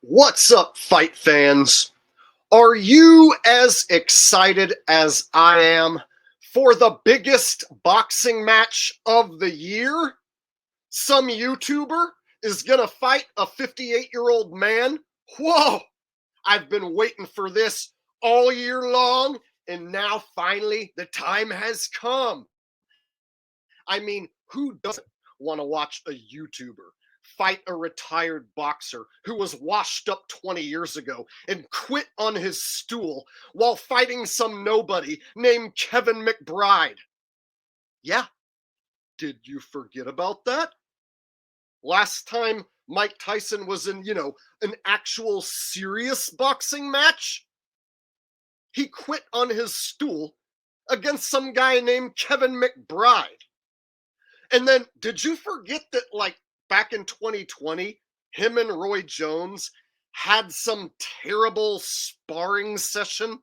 What's up, fight fans? Are you as excited as I am for the biggest boxing match of the year? Some YouTuber is going to fight a 58-year-old man? Whoa! I've been waiting for this all year long, and now finally the time has come. I mean, who doesn't want to watch a YouTuber fight a retired boxer who was washed up 20 years ago and quit on his stool while fighting some nobody named Kevin McBride? Yeah, did you forget about that? Last time Mike Tyson was in, an actual serious boxing match, he quit on his stool against some guy named Kevin McBride. And then, did you forget that, like, back in 2020, him and Roy Jones had some terrible sparring session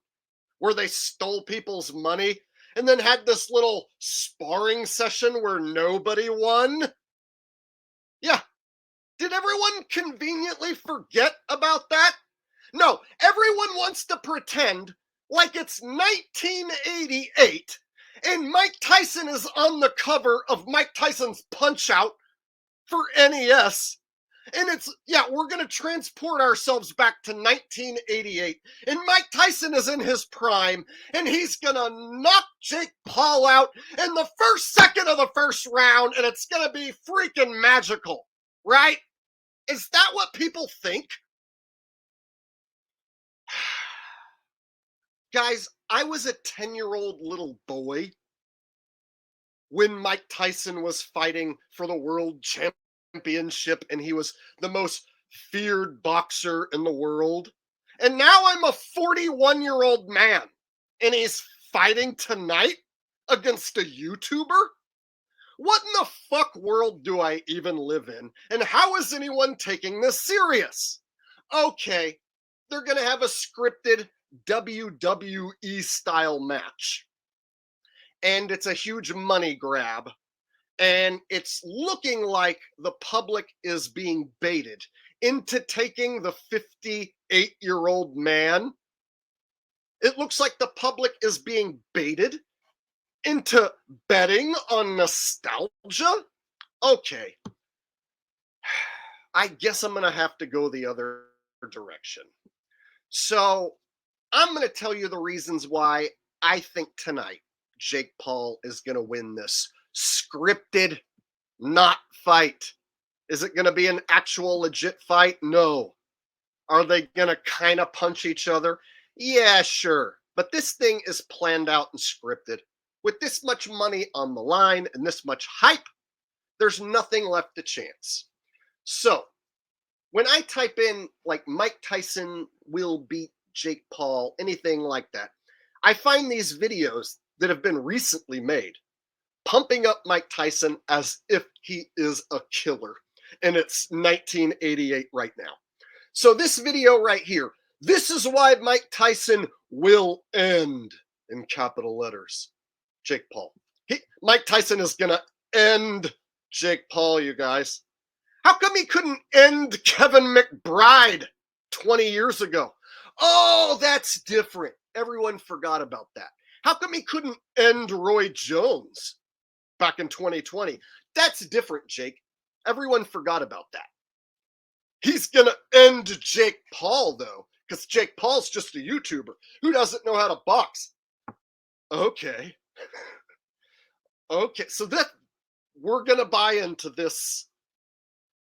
where they stole people's money and then had this little sparring session where nobody won? Yeah. Did everyone conveniently forget about that? No, everyone wants to pretend like it's 1988 and Mike Tyson is on the cover of Mike Tyson's Punch-Out for NES. And we're going to transport ourselves back to 1988. And Mike Tyson is in his prime, and he's going to knock Jake Paul out in the first second of the first round, and it's going to be freaking magical, right? Is that what people think? Guys, I was a 10-year-old little boy when Mike Tyson was fighting for the world championship and he was the most feared boxer in the world. And now I'm a 41-year-old man and he's fighting tonight against a YouTuber? What in the fuck world do I even live in? And how is anyone taking this serious? Okay, they're going to have a scripted WWE style match. And it's a huge money grab. And it's looking like the public is being baited into taking the 58-year-old man. It looks like the public is being baited into betting on nostalgia. Okay. I guess I'm going to have to go the other direction. So I'm going to tell you the reasons why I think tonight Jake Paul is going to win this scripted not fight. Is it going to be an actual legit fight? No. Are they going to kind of punch each other? Yeah, sure. But this thing is planned out and scripted. With this much money on the line and this much hype, there's nothing left to chance. So, when I type in, like, Mike Tyson will beat Jake Paul, anything like that, I find these videos that have been recently made pumping up Mike Tyson as if he is a killer. And it's 1988 right now. So this video right here, this is why Mike Tyson will end, in capital letters, Jake Paul. Mike Tyson is going to end Jake Paul, you guys. How come he couldn't end Kevin McBride 20 years ago? Oh, that's different. Everyone forgot about that. How come he couldn't end Roy Jones back in 2020? That's different, Jake. Everyone forgot about that. He's going to end Jake Paul, though, because Jake Paul's just a YouTuber who doesn't know how to box. Okay. Okay, so that we're going to buy into this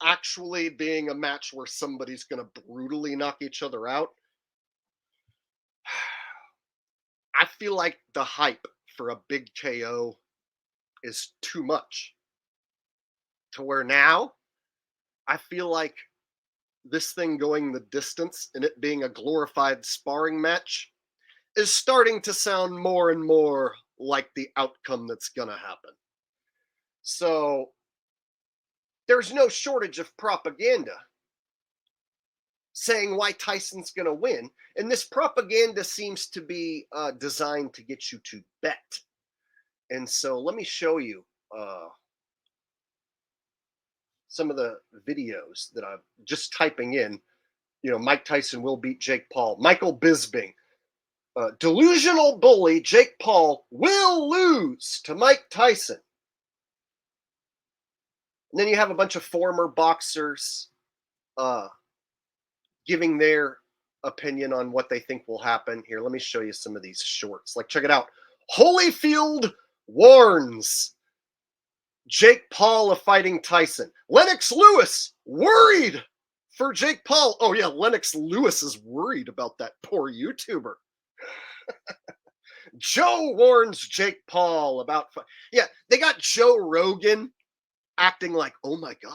actually being a match where somebody's going to brutally knock each other out. I feel like the hype for a big KO is too much. To where now, I feel like this thing going the distance and it being a glorified sparring match is starting to sound more and more like the outcome that's going to happen. So there's no shortage of propaganda saying why Tyson's going to win. And this propaganda seems to be designed to get you to bet. And so let me show you some of the videos that I'm just typing in Mike Tyson will beat Jake Paul. Michael Bisping, delusional bully Jake Paul will lose to Mike Tyson. And then you have a bunch of former boxers giving their opinion on what they think will happen. Here, let me show you some of these shorts. Check it out. Holyfield warns Jake Paul of fighting Tyson. Lennox Lewis worried for Jake Paul. Oh, yeah, Lennox Lewis is worried about that poor YouTuber. Joe warns Jake Paul about... Yeah, they got Joe Rogan acting like, oh my God,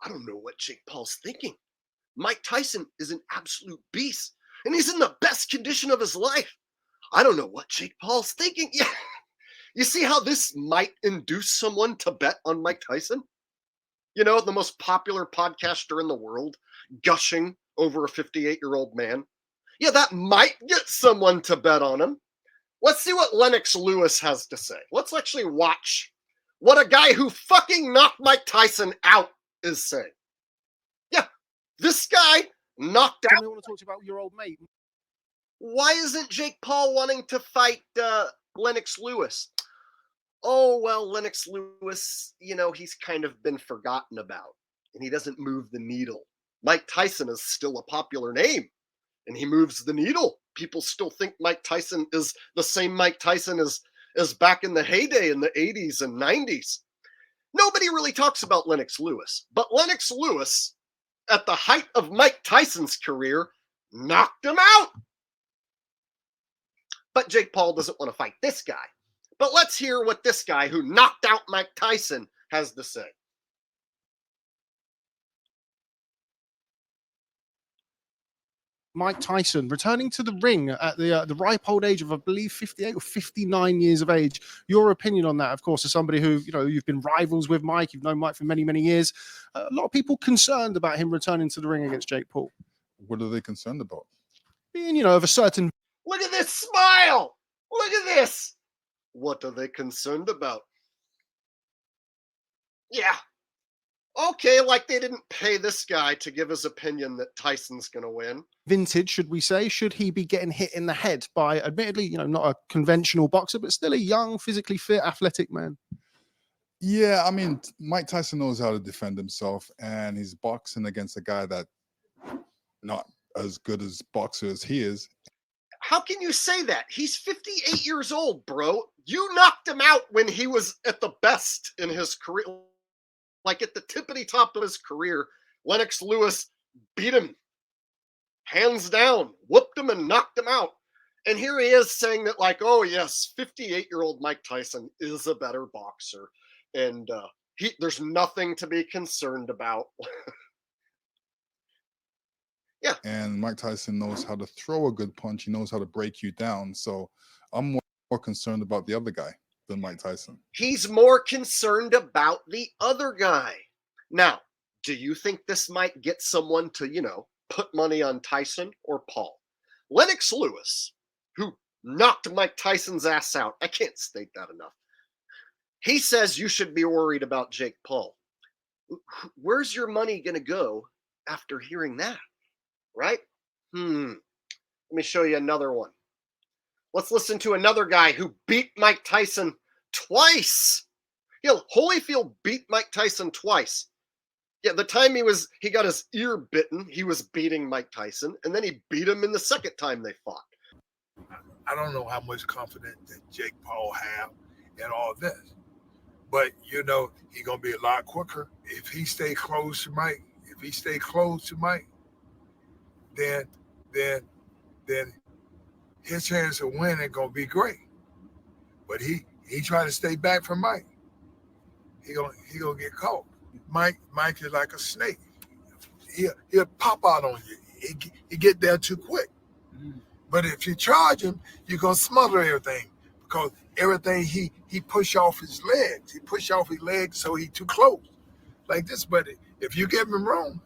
I don't know what Jake Paul's thinking. Mike Tyson is an absolute beast, and he's in the best condition of his life. I don't know what Jake Paul's thinking. Yeah. You see how this might induce someone to bet on Mike Tyson? The most popular podcaster in the world, gushing over a 58-year-old man. Yeah, that might get someone to bet on him. Let's see what Lennox Lewis has to say. Let's actually watch what a guy who fucking knocked Mike Tyson out is saying. Yeah, this guy knocked out... I want to talk to you about your old mate. Why isn't Jake Paul wanting to fight Lennox Lewis? Oh, well, Lennox Lewis, he's kind of been forgotten about, and he doesn't move the needle. Mike Tyson is still a popular name, and he moves the needle. People still think Mike Tyson is the same Mike Tyson as back in the heyday in the 80s and 90s. Nobody really talks about Lennox Lewis, but Lennox Lewis, at the height of Mike Tyson's career, knocked him out. But Jake Paul doesn't want to fight this guy. But let's hear what this guy who knocked out Mike Tyson has to say. Mike Tyson returning to the ring at the ripe old age of, I believe, 58 or 59 years of age. Your opinion on that, of course, as somebody who, you've been rivals with Mike, you've known Mike for many, many years. A lot of people concerned about him returning to the ring against Jake Paul. What are they concerned about? Being, of a certain... Look at this smile! Look at this! What are they concerned about? Yeah. Okay, like they didn't pay this guy to give his opinion that Tyson's going to win. Vintage, should we say? Should he be getting hit in the head by, admittedly, not a conventional boxer, but still a young, physically fit, athletic man? Yeah, I mean, Mike Tyson knows how to defend himself, and he's boxing against a guy that not as good as boxer as he is. How can you say that? He's 58 years old, bro. You knocked him out when he was at the best in his career. Like at the tippity top of his career, Lennox Lewis beat him hands down, whooped him and knocked him out. And here he is saying that, oh yes, 58-year-old Mike Tyson is a better boxer. And there's nothing to be concerned about. Yeah. And Mike Tyson knows how to throw a good punch. He knows how to break you down. So I'm more concerned about the other guy than Mike Tyson. He's more concerned about the other guy. Now, do you think this might get someone to, put money on Tyson or Paul? Lennox Lewis, who knocked Mike Tyson's ass out. I can't state that enough. He says you should be worried about Jake Paul. Where's your money going to go after hearing that? Right? Let me show you another one. Let's listen to another guy who beat Mike Tyson twice. Holyfield beat Mike Tyson twice. Yeah, the time he got his ear bitten, he was beating Mike Tyson, and then he beat him in the second time they fought. I don't know how much confidence that Jake Paul have in all this. But, he's going to be a lot quicker. If he stay close to Mike, then his chance of winning going to be great. But he trying to stay back from Mike. He gonna get caught. Mike is like a snake. He'll pop out on you. He get there too quick. But if you charge him, you're gonna smother everything because everything he push off his legs. He push off his legs so he too close. Like this, but if you get him wrong,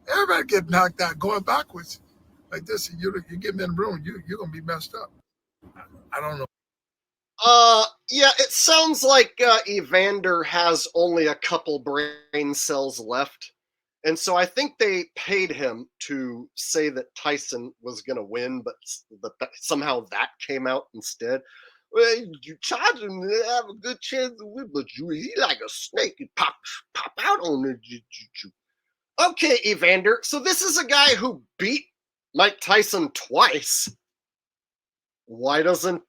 everybody get knocked out going backwards. Like this, you get him in the room, you're gonna be messed up. I don't know. Yeah, it sounds like Evander has only a couple brain cells left, And so I think they paid him to say that Tyson was going to win, but somehow that came out instead. Well, you charge him to have a good chance to win, but he like a snake. He pop out on it. Okay, Evander. So this is a guy who beat Mike Tyson twice. Why doesn't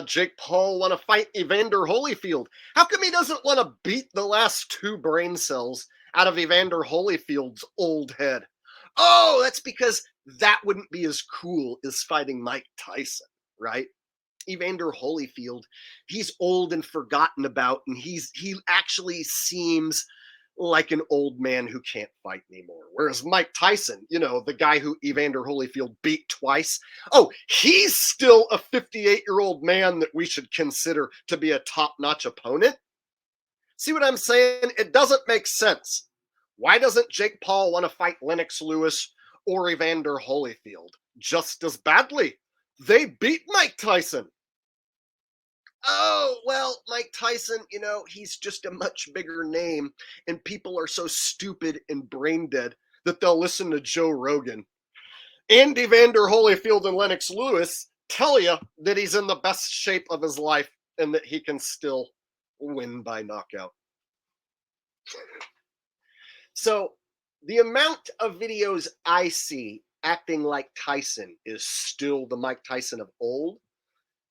Jake Paul want to fight Evander Holyfield? How come he doesn't want to beat the last 2 brain cells out of Evander Holyfield's old head? Oh, that's because that wouldn't be as cool as fighting Mike Tyson, right? Evander Holyfield, he's old and forgotten about, and he actually seems like an old man who can't fight anymore. Whereas Mike Tyson, the guy who Evander Holyfield beat twice, oh, he's still a 58-year-old man that we should consider to be a top-notch opponent. See what I'm saying? It doesn't make sense. Why doesn't Jake Paul want to fight Lennox Lewis or Evander Holyfield just as badly? They beat Mike Tyson. Oh, well, Mike Tyson, he's just a much bigger name, and people are so stupid and brain dead that they'll listen to Joe Rogan. And Evander Holyfield and Lennox Lewis tell you that he's in the best shape of his life and that he can still win by knockout. So the amount of videos I see acting like Tyson is still the Mike Tyson of old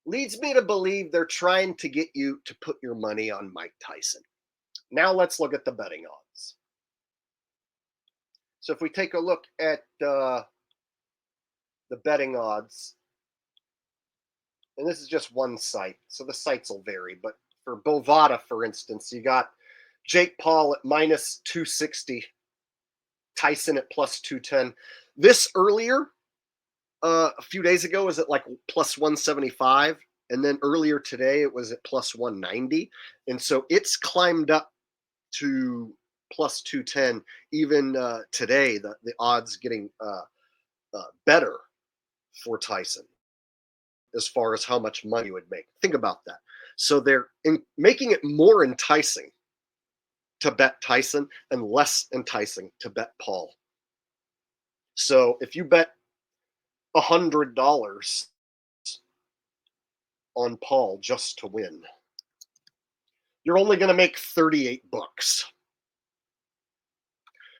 leads me to believe they're trying to get you to put your money on Mike Tyson. Now let's look at the betting odds. So if we take a look at the betting odds, and this is just one site, so the sites will vary, but for Bovada, for instance, you got Jake Paul at minus 260, Tyson at plus 210. This earlier, a few days ago, was at like plus 175. And then earlier today, it was at plus 190. And so it's climbed up to plus 210. Even today, the odds getting better for Tyson as far as how much money you would make. Think about that. So they're making it more enticing to bet Tyson and less enticing to bet Paul. So if you bet $100 on Paul just to win, you're only going to make $38.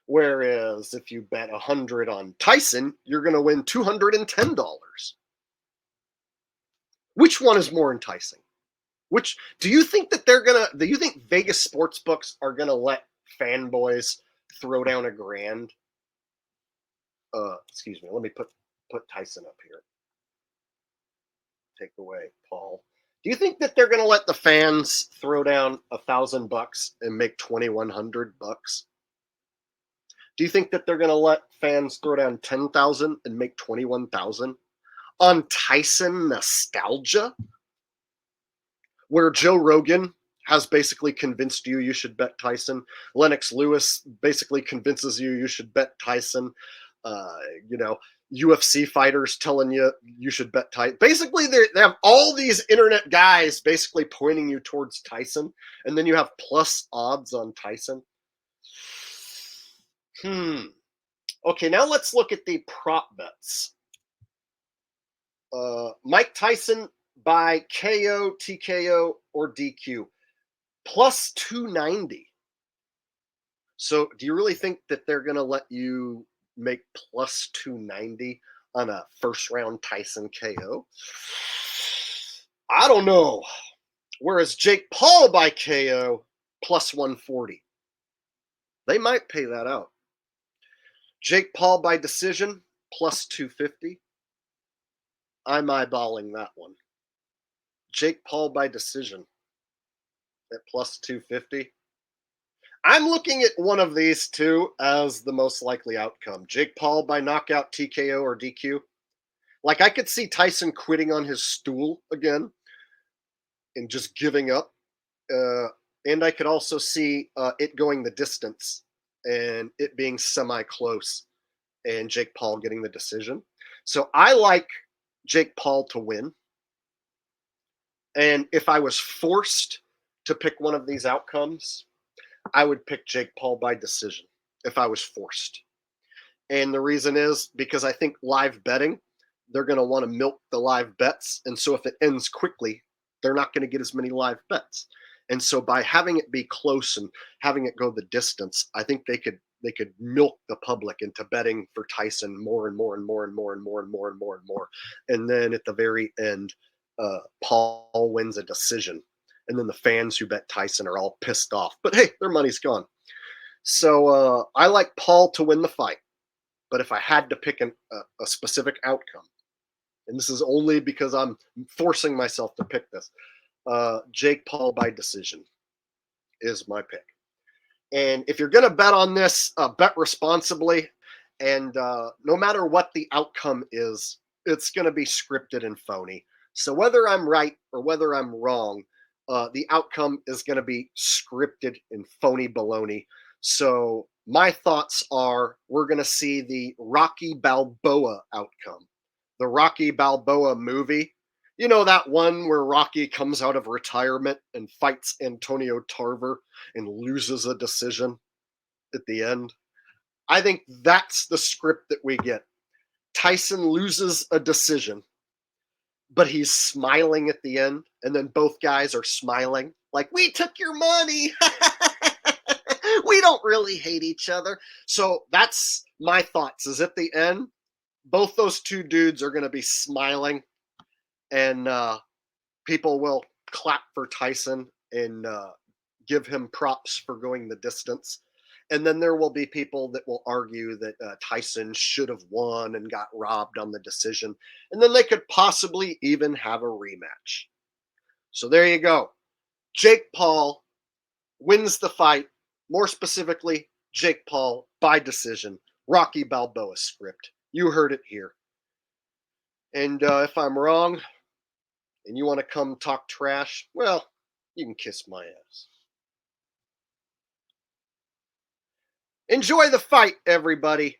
Whereas if you bet 100 on Tyson, you're going to win $210. Which one is more enticing? Which do you think that do you think Vegas sports books are going to let fanboys throw down $1,000? Excuse me, let me put Tyson up here. Take away Paul. Do you think that they're going to let the fans throw down $1,000 and make $2,100? Do you think that they're going to let fans throw down $10,000 and make $21,000 on Tyson nostalgia, where Joe Rogan has basically convinced you should bet Tyson? Lennox Lewis basically convinces you should bet Tyson. UFC fighters telling you should bet Tyson. Basically, they have all these internet guys basically pointing you towards Tyson, and then you have plus odds on Tyson. Okay, now let's look at the prop bets. Mike Tyson by KO, TKO, or DQ, plus 290. So do you really think that they're going to let you make plus 290 on a first round Tyson KO? I don't know. Whereas Jake Paul by KO, plus 140. They might pay that out. Jake Paul by decision, plus 250. I'm eyeballing that one. Jake Paul by decision at plus 250. I'm looking at one of these two as the most likely outcome. Jake Paul by knockout, TKO, or DQ. Like, I could see Tyson quitting on his stool again and just giving up. And I could also see it going the distance and it being semi-close and Jake Paul getting the decision. So I like Jake Paul to win. And if I was forced to pick one of these outcomes, I would pick Jake Paul by decision. if I was forced. And the reason is because I think live betting, they're going to want to milk the live bets. And so if it ends quickly, they're not going to get as many live bets. And so by having it be close and having it go the distance, I think they could milk the public into betting for Tyson more and more and more and more and more and more and more and more. And then at the very end, Paul wins a decision. And then the fans who bet Tyson are all pissed off. But hey, their money's gone. So I like Paul to win the fight. But if I had to pick a specific outcome, and this is only because I'm forcing myself to pick this, Jake Paul by decision is my pick. And if you're going to bet on this, bet responsibly. And no matter what the outcome is, it's going to be scripted and phony. So whether I'm right or whether I'm wrong, the outcome is going to be scripted and phony baloney. So my thoughts are we're going to see the Rocky Balboa outcome. The Rocky Balboa movie. You know, that one where Rocky comes out of retirement and fights Antonio Tarver and loses a decision at the end? I think that's the script that we get. Tyson loses a decision, but he's smiling at the end, and then both guys are smiling like, we took your money. We don't really hate each other. So that's my thoughts, is at the end, both those two dudes are going to be smiling, and people will clap for Tyson and give him props for going the distance. And then there will be people that will argue that Tyson should have won and got robbed on the decision. And then they could possibly even have a rematch. So there you go. Jake Paul wins the fight. More specifically, Jake Paul by decision. Rocky Balboa script. You heard it here. And if I'm wrong and you want to come talk trash, well, you can kiss my ass. Enjoy the fight, everybody.